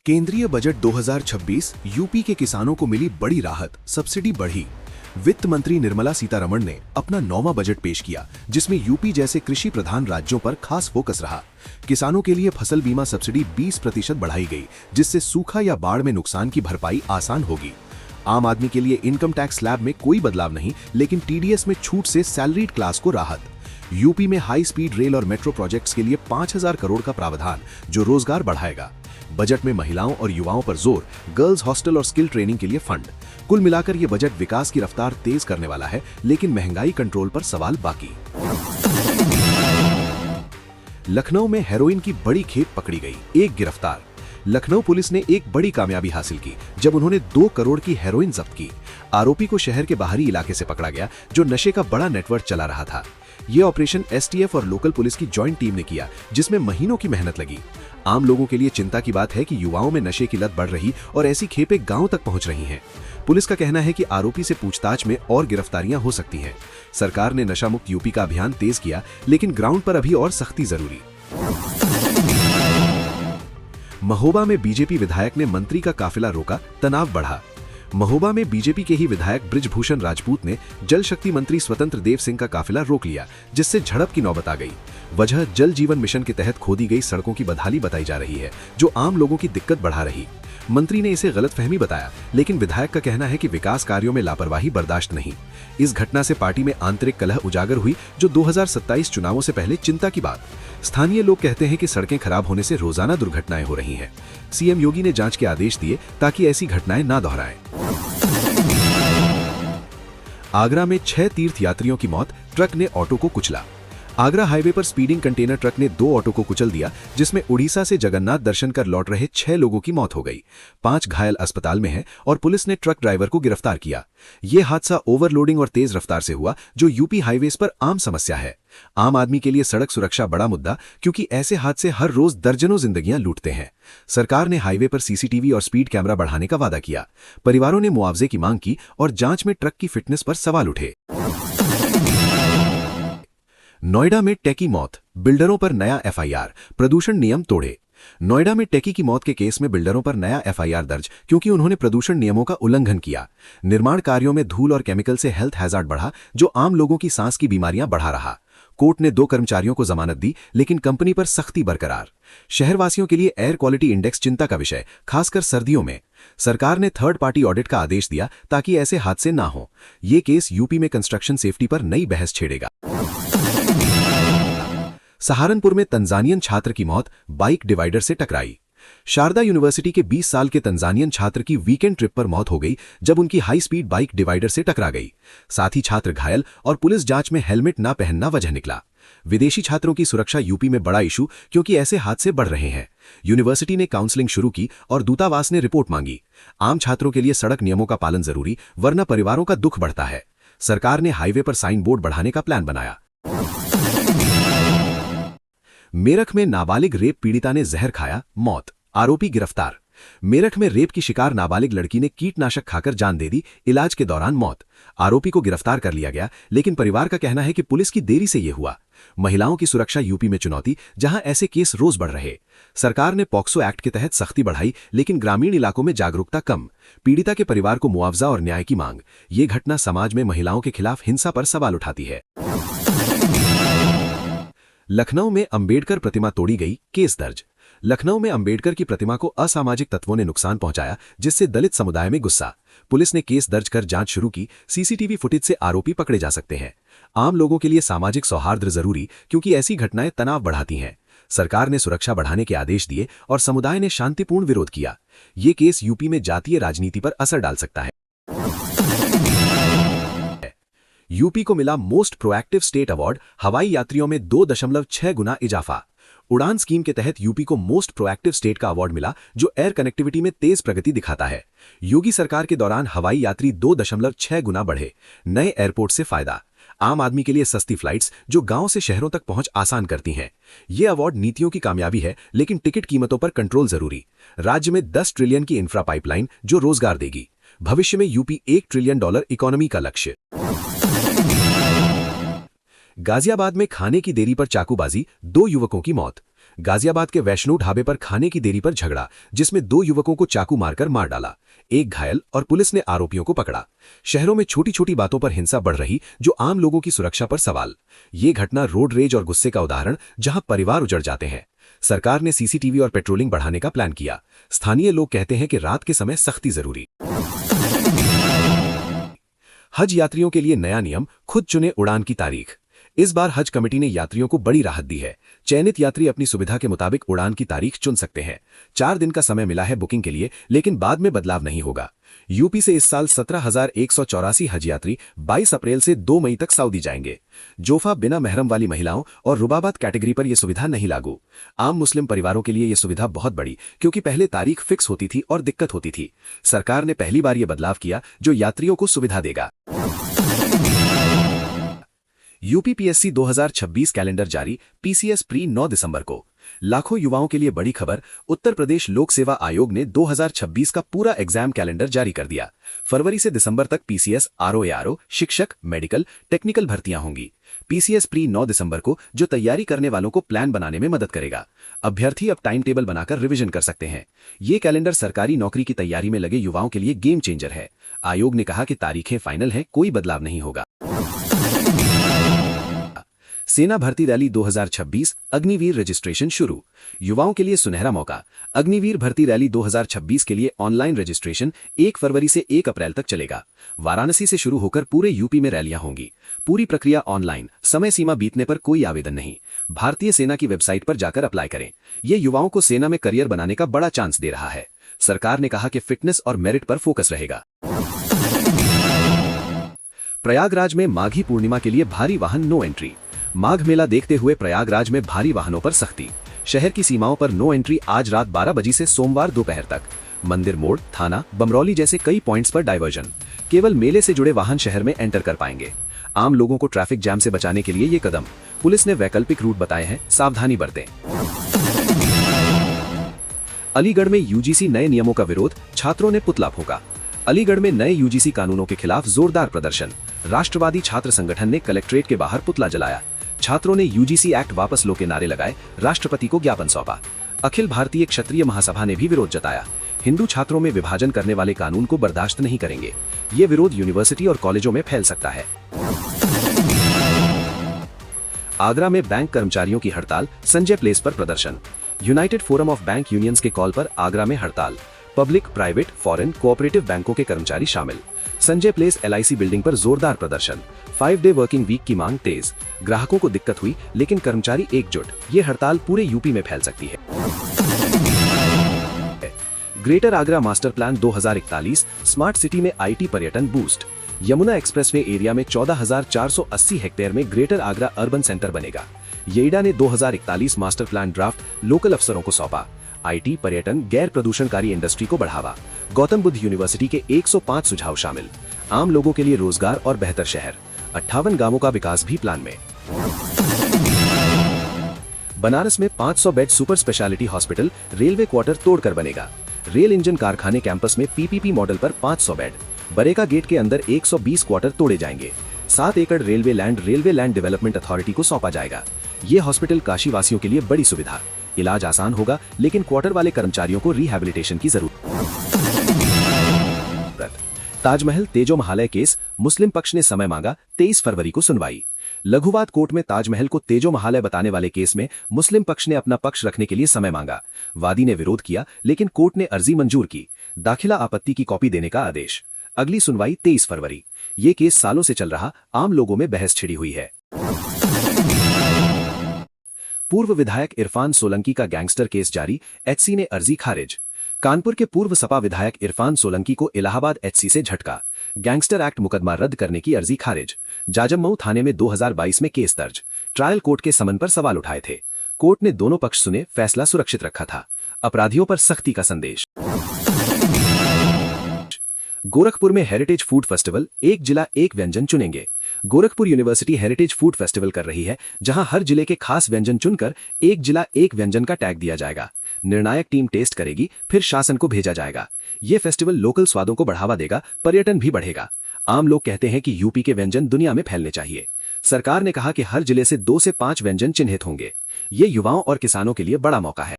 केंद्रीय budget 2026 UP के किसानों को मिली बड़ी राहत, सब्सिडी बढ़ी। वित्त मंत्री निर्मला सीतारमण ने अपना 9वां बजट पेश किया, जिसमें यूपी जैसे कृषि प्रधान राज्यों पर खास फोकस रहा। किसानों के लिए फसल बीमा सब्सिडी 20% बढ़ाई गई, जिससे सूखा या बाढ़ में नुकसान की भरपाई आसान होगी। आम आदमी के लिए इनकम टैक्स स्लैब में कोई बदलाव नहीं, लेकिन टीडीएस में छूट से सैलरीड क्लास को राहत। यूपी में हाई स्पीड रेल और मेट्रो प्रोजेक्ट्स के लिए 5000 करोड़ का प्रावधान, जो रोजगार बढ़ाएगा। बजट में महिलाओं और युवाओं पर जोर, गर्ल्स हॉस्टल और स्किल ट्रेनिंग के लिए फंड। कुल मिलाकर ये बजट विकास की रफ्तार तेज करने वाला है, लेकिन महंगाई कंट्रोल पर सवाल बाकी। लखनऊ में हेरोइन की बड़ी खेप पकड़ी गई, एक गिरफ्तार। लखनऊ पुलिस ने एक बड़ी कामयाबी हासिल की जब उन्होंने 2 करोड़ की हेरोइन जब्त की। आरोपी को शहर के बाहरी इलाके से पकड़ा गया, जो नशे का बड़ा नेटवर्क चला रहा था। ये ऑपरेशन एसटीएफ और लोकल पुलिस की जॉइंट टीम ने किया, जिसमें महीनों की मेहनत लगी। आम लोगों के लिए चिंता की बात है कि युवाओं में नशे की लत बढ़ रही और ऐसी खेपें गांव तक पहुंच रही हैं। पुलिस का कहना है कि आरोपी से पूछताछ में और गिरफ्तारियां हो सकती हैं। सरकार ने नशा मुक्त यूपी का अभियान तेज किया, लेकिन ग्राउंड पर अभी और सख्ती जरूरी। महोबा में बीजेपी विधायक ने मंत्री का काफिला रोका, तनाव बढ़ा। महोबा में बीजेपी के ही विधायक बृजभूषण राजपूत ने जल शक्ति मंत्री स्वतंत्र देव सिंह का काफिला रोक लिया, जिससे झड़प की नौबत आ गई। वजह जल जीवन मिशन के तहत खोदी गई सड़कों की बदहाली बताई जा रही है, जो आम लोगों की दिक्कत बढ़ा रही। मंत्री ने इसे गलतफहमी बताया, लेकिन विधायक का कहना है कि विकास कार्यों में लापरवाही बर्दाश्त नहीं। इस घटना से पार्टी में आंतरिक कलह उजागर हुई, जो 2027 चुनावों से पहले चिंता की बात। स्थानीय लोग कहते हैं कि सड़कें खराब होने से रोजाना दुर्घटनाएं हो रही हैं। सीएम योगी ने जांच के आदेश दिए ताकि ऐसी घटनाएं ना दोहराएं। आगरा में 6 तीर्थयात्रियों की मौत, ट्रक ने ऑटो को कुचला। आगरा हाईवे पर स्पीडिंग कंटेनर ट्रक ने 2 ऑटो को कुचल दिया, जिसमें उड़ीसा से जगन्नाथ दर्शन कर लौट रहे 6 लोगों की मौत हो गई। 5 घायल अस्पताल में हैं और पुलिस ने ट्रक ड्राइवर को गिरफ्तार किया। ये हादसा ओवरलोडिंग और तेज रफ्तार से हुआ, जो यूपी हाईवेज पर आम समस्या है। आम आदमी के लिए सड़क सुरक्षा बड़ा मुद्दा, क्योंकि ऐसे हादसे हर रोज दर्जनों जिंदगियां लूटते हैं। सरकार ने हाईवे पर सीसीटीवी और स्पीड कैमरा बढ़ाने का वादा किया। परिवारों ने मुआवजे की मांग की और जांच में ट्रक की फिटनेस पर सवाल उठे। नोएडा में टेकी मौत, बिल्डरों पर नया एफआईआर, प्रदूषण नियम तोड़े। नोएडा में टेकी की मौत के केस में बिल्डरों पर नया एफआईआर दर्ज, क्योंकि उन्होंने प्रदूषण नियमों का उल्लंघन किया। निर्माण कार्यों में धूल और केमिकल से हेल्थ हैजार्ड बढ़ा, जो आम लोगों की सांस की बीमारियां बढ़ा रहा। कोर्ट ने 2 कर्मचारियों को जमानत दी, लेकिन कंपनी पर सख्ती बरकरार। शहरवासियों के लिए एयर क्वालिटी इंडेक्स चिंता का विषय, खासकर सर्दियों में। सरकार ने थर्ड पार्टी ऑडिट का आदेश दिया ताकि ऐसे हादसे ना हो। ये केस यूपी में कंस्ट्रक्शन सेफ्टी पर नई बहस छेड़ेगा। सहारनपुर में तंजानियन छात्र की मौत, बाइक डिवाइडर से टकराई। शारदा यूनिवर्सिटी के 20 साल के तंजानियन छात्र की वीकेंड ट्रिप पर मौत हो गई, जब उनकी हाई स्पीड बाइक डिवाइडर से टकरा गई। साथ ही छात्र घायल और पुलिस जांच में हेलमेट ना पहनना वजह निकला। विदेशी छात्रों की सुरक्षा यूपी में बड़ा इशू, क्योंकि ऐसे हादसे बढ़ रहे हैं। यूनिवर्सिटी ने काउंसलिंग शुरू की और दूतावास ने रिपोर्ट मांगी। आम छात्रों के लिए सड़क नियमों का पालन जरूरी, वरना परिवारों का दुख बढ़ता है। सरकार ने हाईवे पर साइन बोर्ड बढ़ाने का प्लान बनाया। मेरठ में नाबालिग रेप पीड़िता ने जहर खाया, मौत, आरोपी गिरफ्तार। मेरठ में रेप की शिकार नाबालिग लड़की ने कीटनाशक खाकर जान दे दी, इलाज के दौरान मौत। आरोपी को गिरफ्तार कर लिया गया, लेकिन परिवार का कहना है कि पुलिस की देरी से यह हुआ। महिलाओं की सुरक्षा यूपी में चुनौती, जहां ऐसे केस रोज बढ़ रहे। सरकार ने पॉक्सो एक्ट के तहत सख्ती बढ़ाई, लेकिन ग्रामीण इलाकों में जागरूकता कम। पीड़िता के परिवार को मुआवजा और न्याय की मांग। ये घटना समाज में महिलाओं के खिलाफ हिंसा पर सवाल उठाती है। लखनऊ में अंबेडकर प्रतिमा तोड़ी गई, केस दर्ज। लखनऊ में अंबेडकर की प्रतिमा को असामाजिक तत्वों ने नुकसान पहुंचाया, जिससे दलित समुदाय में गुस्सा। पुलिस ने केस दर्ज कर जांच शुरू की। सीसीटीवी फुटेज से आरोपी पकड़े जा सकते हैं। आम लोगों के लिए सामाजिक सौहार्द जरूरी, क्योंकि ऐसी घटनाएं तनाव बढ़ाती हैं। सरकार ने सुरक्षा बढ़ाने के आदेश दिए और समुदाय ने शांतिपूर्ण विरोध किया। ये केस यूपी में जातीय राजनीति पर असर डाल सकता है। यूपी को मिला मोस्ट प्रोएक्टिव स्टेट अवार्ड, हवाई यात्रियों में 2.6 गुना इजाफा। उड़ान स्कीम के तहत यूपी को मोस्ट प्रोएक्टिव स्टेट का अवार्ड मिला, जो एयर कनेक्टिविटी में तेज प्रगति दिखाता है। योगी सरकार के दौरान हवाई यात्री 2.6 गुना बढ़े। नए एयरपोर्ट से फायदा, आम आदमी के लिए सस्ती फ्लाइट्स, जो गांव से शहरों तक पहुंच आसान करती हैं। ये अवार्ड नीतियों की कामयाबी है, लेकिन टिकट कीमतों पर कंट्रोल जरूरी। राज्य में 10 ट्रिलियन की इंफ्रा पाइपलाइन, जो रोजगार देगी। भविष्य में यूपी $1 ट्रिलियन इकोनॉमी का लक्ष्य। गाजियाबाद में खाने की देरी पर चाकूबाजी, 2 युवकों की मौत। गाजियाबाद के वैष्णो ढाबे पर खाने की देरी पर झगड़ा, जिसमें 2 युवकों को चाकू मारकर मार डाला, एक घायल और पुलिस ने आरोपियों को पकड़ा। शहरों में छोटी छोटी बातों पर हिंसा बढ़ रही, जो आम लोगों की सुरक्षा पर सवाल। ये घटना रोड रेज और गुस्से का उदाहरण, जहां परिवार उजड़ जाते हैं। सरकार ने सीसीटीवी और पेट्रोलिंग बढ़ाने का प्लान किया। स्थानीय लोग कहते हैं कि रात के समय सख्ती जरूरी। हज यात्रियों के लिए नया नियम, खुद चुने उड़ान की तारीख। इस बार हज कमेटी ने यात्रियों को बड़ी राहत दी है। चयनित यात्री अपनी सुविधा के मुताबिक उड़ान की तारीख चुन सकते हैं। 4 दिन का समय मिला है बुकिंग के लिए, लेकिन बाद में बदलाव नहीं होगा। यूपी से इस साल 17,184 हज यात्री 22 अप्रैल से 2 मई तक सऊदी जाएंगे। जोफा, बिना महरम वाली महिलाओं और रुबाबात कैटेगरी पर यह सुविधा नहीं लागू। आम मुस्लिम परिवारों के लिए यह सुविधा बहुत बड़ी, क्योंकि पहले तारीख फिक्स होती थी और दिक्कत होती थी। सरकार ने पहली बार यह बदलाव किया, जो यात्रियों को सुविधा देगा। यूपीपीएससी 2026 कैलेंडर जारी, पीसीएस प्री 9 दिसंबर को। लाखों युवाओं के लिए बड़ी खबर, उत्तर प्रदेश लोक सेवा आयोग ने 2026 का पूरा एग्जाम कैलेंडर जारी कर दिया। फरवरी से दिसंबर तक पीसीएस, आरओ, शिक्षक, मेडिकल, टेक्निकल भर्तियां होंगी। पीसीएस प्री 9 दिसंबर को, जो तैयारी करने वालों को प्लान बनाने में मदद करेगा। अभ्यर्थी अब टाइम टेबल बनाकर रिवीजन कर सकते हैं। ये कैलेंडर सरकारी नौकरी की तैयारी में लगे युवाओं के लिए गेम चेंजर है। आयोग ने कहा कि तारीखें फाइनल हैं, कोई बदलाव नहीं होगा। सेना भर्ती रैली 2026, अग्निवीर रजिस्ट्रेशन शुरू। युवाओं के लिए सुनहरा मौका। अग्निवीर भर्ती रैली 2026 के लिए ऑनलाइन रजिस्ट्रेशन 1 फरवरी से 1 अप्रैल तक चलेगा। वाराणसी से शुरू होकर पूरे यूपी में रैलियां होंगी। पूरी प्रक्रिया ऑनलाइन, समय सीमा बीतने पर कोई आवेदन नहीं। भारतीय सेना की वेबसाइट पर जाकर अप्लाई करें। ये युवाओं को सेना में करियर बनाने का बड़ा चांस दे रहा है। सरकार ने कहा कि फिटनेस और मेरिट पर फोकस रहेगा। प्रयागराज में माघी पूर्णिमा के लिए भारी वाहन नो एंट्री। माघ मेला देखते हुए प्रयागराज में भारी वाहनों पर सख्ती। शहर की सीमाओं पर नो एंट्री आज रात 12 बजे से सोमवार दोपहर तक। मंदिर मोड़, थाना, बमरौली जैसे कई पॉइंट्स पर डायवर्जन। केवल मेले से जुड़े वाहन शहर में एंटर कर पाएंगे। आम लोगों को ट्रैफिक जैम से बचाने के लिए ये कदम। पुलिस ने वैकल्पिक रूट बताए हैं, सावधानी बरतें। अलीगढ़ में यूजीसी नए नियमों का विरोध, छात्रों ने पुतला फूंका। अलीगढ़ में नए यूजीसी कानूनों के खिलाफ जोरदार प्रदर्शन। राष्ट्रवादी छात्र संगठन ने कलेक्ट्रेट के बाहर पुतला जलाया। छात्रों ने यूजीसी एक्ट वापस लो के नारे लगाए, राष्ट्रपति को ज्ञापन सौंपा। अखिल भारतीय क्षत्रिय महासभा ने भी विरोध जताया। हिंदू छात्रों में विभाजन करने वाले कानून को बर्दाश्त नहीं करेंगे। ये विरोध यूनिवर्सिटी और कॉलेजों में फैल सकता है। आगरा में बैंक कर्मचारियों की हड़ताल, संजय प्लेस पर प्रदर्शन। United forum of bank unions के कॉल पर आगरा में हड़ताल। पब्लिक, प्राइवेट, फॉरेन, कोऑपरेटिव बैंकों के कर्मचारी शामिल। संजय प्लेस एलआईसी बिल्डिंग पर जोरदार प्रदर्शन। 5 डे वर्किंग वीक की मांग तेज। ग्राहकों को दिक्कत हुई, लेकिन कर्मचारी एकजुट। ये हड़ताल पूरे यूपी में फैल सकती है। Greater Agra master plan 2041, smart city में आईटी पर्यटन बूस्ट। यमुना एक्सप्रेसवे एरिया में 14,480 हेक्टेयर में ग्रेटर आगरा अर्बन सेंटर बनेगा। येइडा ने 2041 मास्टर प्लान ड्राफ्ट लोकल अफसरों को सौंपा। आईटी, पर्यटन, गैर प्रदूषणकारी इंडस्ट्री को बढ़ावा। गौतम बुद्ध यूनिवर्सिटी के 105 सुझाव शामिल। आम लोगों के लिए रोजगार और बेहतर शहर। 58 गांवों का विकास भी प्लान में। बनारस में 500 bed super speciality hospital railway quarter तोड़कर बनेगा। रेल इंजन कारखाने कैंपस में पीपीपी मॉडल पर 500 बेड। बरेका गेट के अंदर 120 क्वार्टर तोड़े जाएंगे। 7 एकड़ रेलवे लैंड डेवलपमेंट अथॉरिटी को सौंपा जाएगा। ये हॉस्पिटल काशी वासियों के लिए बड़ी सुविधा। इलाज आसान होगा, लेकिन क्वार्टर वाले कर्मचारियों को रिहैबिलिटेशन की जरूरत। ताजमहल तेजो महालय केस, मुस्लिम पक्ष ने समय मांगा, 23 फरवरी को सुनवाई। लघुवाद कोर्ट में ताजमहल को तेजो महालय बताने वाले केस में मुस्लिम पक्ष ने अपना पक्ष रखने के लिए समय मांगा। वादी ने विरोध किया, लेकिन कोर्ट ने अर्जी मंजूर की। दाखिला आपत्ति की कॉपी देने का आदेश। अगली सुनवाई 23 फरवरी। ये केस सालों से चल रहा, आम लोगों में बहस छिड़ी हुई है। पूर्व विधायक इरफान सोलंकी का गैंगस्टर केस जारी, एचसी ने अर्जी खारिज। कानपुर के पूर्व सपा विधायक इरफान सोलंकी को इलाहाबाद एचसी से झटका। गैंगस्टर एक्ट मुकदमा रद्द करने की अर्जी खारिज। जाजमऊ थाने में 2022 में केस दर्ज। ट्रायल कोर्ट के समन पर सवाल उठाए थे। कोर्ट ने दोनों पक्ष सुने, फैसला सुरक्षित रखा था। अपराधियों पर सख्ती का संदेश। गोरखपुर में हेरिटेज फूड फेस्टिवल, एक जिला एक व्यंजन चुनेंगे। Gorakhpur university heritage food festival कर रही है, जहां हर जिले के खास व्यंजन चुनकर एक जिला एक व्यंजन का टैग दिया जाएगा। निर्णायक टीम टेस्ट करेगी, फिर शासन को भेजा जाएगा। ये फेस्टिवल लोकल स्वादों को बढ़ावा देगा, पर्यटन भी बढ़ेगा। आम लोग कहते हैं कि यूपी के व्यंजन दुनिया में फैलने चाहिए। सरकार ने कहा कि हर जिले से 2 से 5 व्यंजन चिन्हित होंगे। ये युवाओं और किसानों के लिए बड़ा मौका है।